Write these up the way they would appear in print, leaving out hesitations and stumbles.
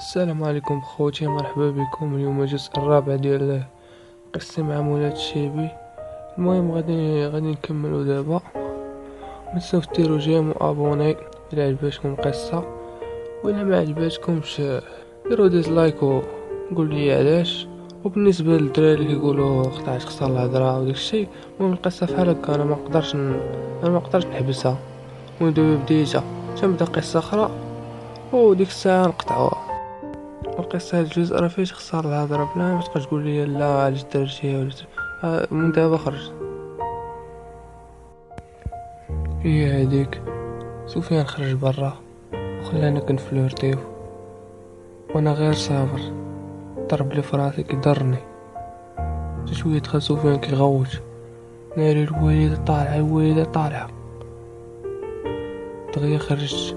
السلام عليكم خوتي، مرحبا بكم. اليوم الجزء الرابع ديال قصة مع مولاة الشيبي. المهم غادي نكملو دابا. متنساوش ديرو جيم وابوني الى عجبتكم القصة، وإلا ما عجبتكمش ديرو ديزلايك وقول لي علاش. وبالنسبه للدراري اللي كيقولوا قطعت خسر الهضره وداك الشيء، المهم القصه بحال هكا انا ما نقدرش نحبسها. ودابا بديتها تنبدا قصه اخرى وديك الساعه نقطعوها. القصة هاد الجزء راه فيه تخسر الهضرة، بلا ما تبقى تقول لي لا علاش درتيها ولا من دابا خرج. هي هاديك سفيان خرج برا وخلانا كنفلورتيو، وانا غير صابر. ضرب لي فراسي كيضرني، شوية دخل سفيان كيغوت ناري الوالدة طالعة الوالدة طالعة. دغيا خرجت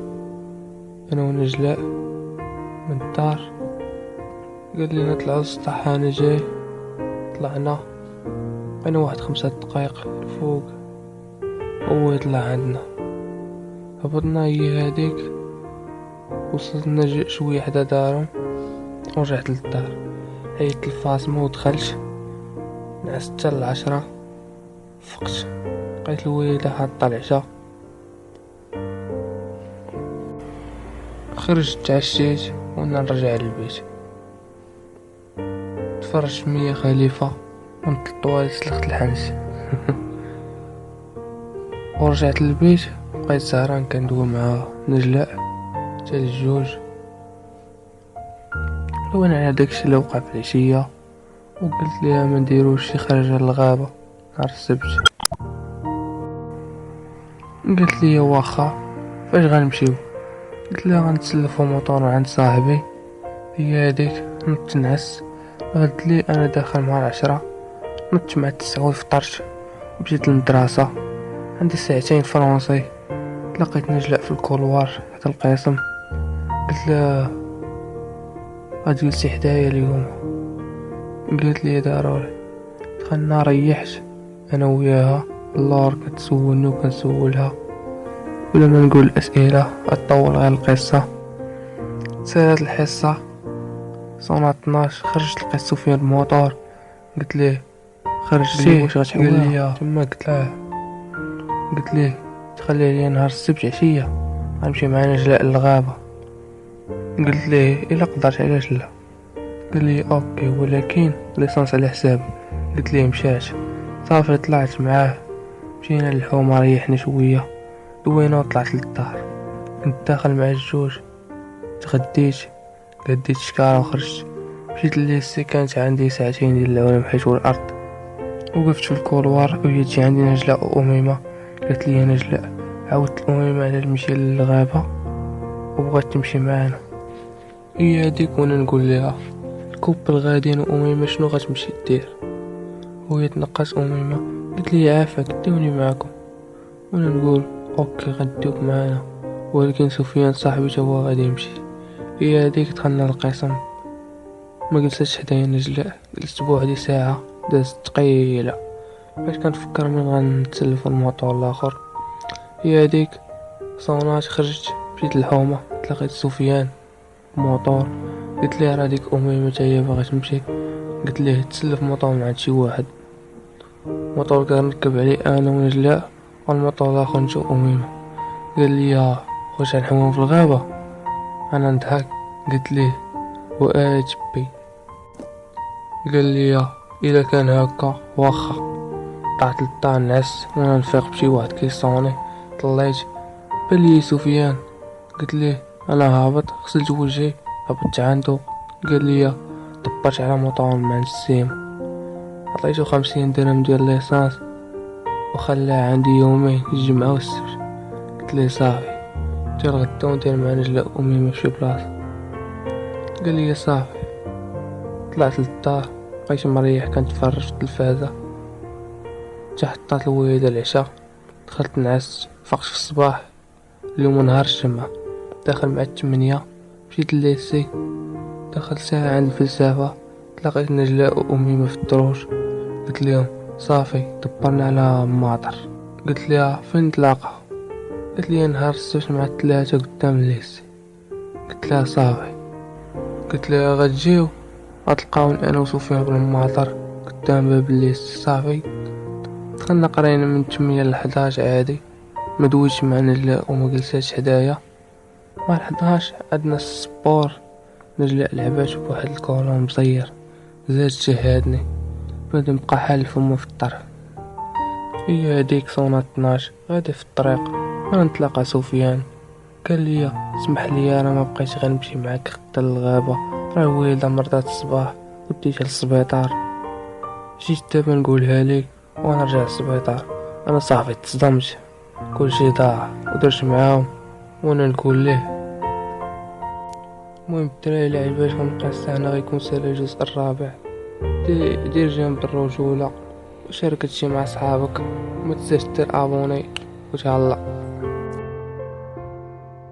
انا ونجلاء من الدار، قال لي نطلعو للسطح انا جاي. طلعنا انا واحد 5 دقايق الفوق هو يطلع عندنا. هبطنا هي هاديك، وصلنا شوية حدا دارهم ورجعت للدار. عيطت لفاطمة ودخلت، نعست حتى ل10. فقت لقيت الوالدة حاطة العشاء. خرجت تعشيت وانا نرجع للبيت. تفرجت مية خليفة ونط الطواليت سلخت الحنش ورجعت للبيت. بقيت سهران كندوي مع نجلاء حتى الجوج. لوين على داكشي اللي وقع في العشية، وقلت ليها ما نديروش شي خرجة للغابة نهار السبت. قالت لي واخا، فاش غنمشيو؟ قلت لها غنتسلفو موطور عند صاحبي. هي هاديك نط نعس، قالت لي انا داخل مع 10. نط مع 9 وفطرت ومشيت للمدرسة. عندي ساعتين فرونسي. تلاقيت نجلاء في الكولوار حتى القسم، قلت لها غتجلسي حدايا اليوم؟ قالت لي ضروري. دخلنا ريحت انا وياها، اللور كتسولني وكنسولها، ولا ما نقول الاسئله غطول غير القصه. سالت الحصه صونا 12. خرجت لقيت سفيان الموطور. قلت ليه خرجتي؟ واش غتحوها؟ قال لي تما. قلت ليه تخلي عليا نهار السبت عشيه غنمشي مع نجلاء للغابه. قلت ليه الا قدرت علاش لا. قال لي اوكي ولكن ليسانس على حسابي. قلت ليه مشات. صافي طلعت معاه، مشينا للحومه ريحنا شويه، دوينا وطلعت للدار. كنت داخل مع الجوج، تغديت قديت شكاره وخرجت. مشيت لليسي، كانت عندي ساعتين ديال العلم حيت الارض. وقفت في الكولوار وهي تجي عندي نجلاء وأميمة. قالت لي نجلاء عاودت أميمة على المشي للغابة وبغات تمشي معانا. هي هاديك وانا نقول لها الكوب الغاديين وأميمة شنو غتمشي دير؟ وهي تنقص أميمة قالت لي عافاك ديوني معاكم. وانا نقول اوكي غنديوك معانا، ولكن سفيان صاحبي تا هو غادي يمشي. هي هاديك دخلنا للقسم. ما جلستش حدايا نجلاء، جلست بوحدي ساعة دازت ثقيلة باش كنفكر من غنتسلف الموطور الاخر. هي هاديك صونات. خرجت مشيت للحومة، تلاقيت سفيان موطور. قلت ليه راه ديك أميمة تا هي باغا تمشي. قلت ليه تسلف موطور مع شي واحد، موطور كنركب عليه انا ونجلاء والموطور الاخر نتا أميمة. قال لي واش غنحوم في الغابة؟ انا نضحك قلت ليه واتبي. قال لي الا كان هكا واخا. طلعت للدار نعس وانا نفيق بشي واحد كيصوني. طليت بلي سفيان. قلت ليه انا هابط، غسلت وجهي هبطت عنده. قال لي دبرت على موطور مع السيم، عطيتو 50 درهم ديال ليسانس وخلاه عندي يومين الجمعة والسبت. قلت ليه صافي دير غدا وندير مع نجلاء أميمة فشي بلاصة. قال لي صافي. طلعت للدار، بقيت مريح كنتفرج في التلفازة حتى حطات الوالدة العشاء. دخلت نعست، فقت في الصباح. اليوم نهار الجمعة، داخل مع 8. مشيت لليسي، دخلت ساعة عند الفلسفة. تلاقيت نجلاء وأميمة في الدروج. قلت لهم صافي دبرنا على ماطر. قلت لها فين نتلاقى؟ قلت لي نهار السبت مع 3 قدام الليسي. قلت لها صافي. قلت لها غتجيو غتلقاوني انا وسفيان بن المعطر قدام باب الليست صافي. دخلنا قرينا من 8 ل 11 عادي، ما دويتش معنا لا وما جلساتش حدايا. مع 11 عندنا السبور، نجلع لعبات بواحد الكولون مصير زاد شهادني بدا بقى حال فمو في الطرف. هي هديك صونات 12 غادي في الطريق انا نتلاقى سفيان، قال لي اسمح لي انا ما بقيتش غنمشي معاك غدا للغابه، راه والده مرضات الصباح وديتها للسبيطار. جيت دابا نقولها ليك وانا رجع للسبيطار. انا صافي تصدمت، كلشي ضاع ودرت معاهم وانا نقول ليه. المهم الدراري لعبات ونقاس تاعنا غيكون سالا الجزء الرابع. دير جنب الرجولة وشارك هادشي مع صحابك، ما تنساش دير ابوني وتهلا.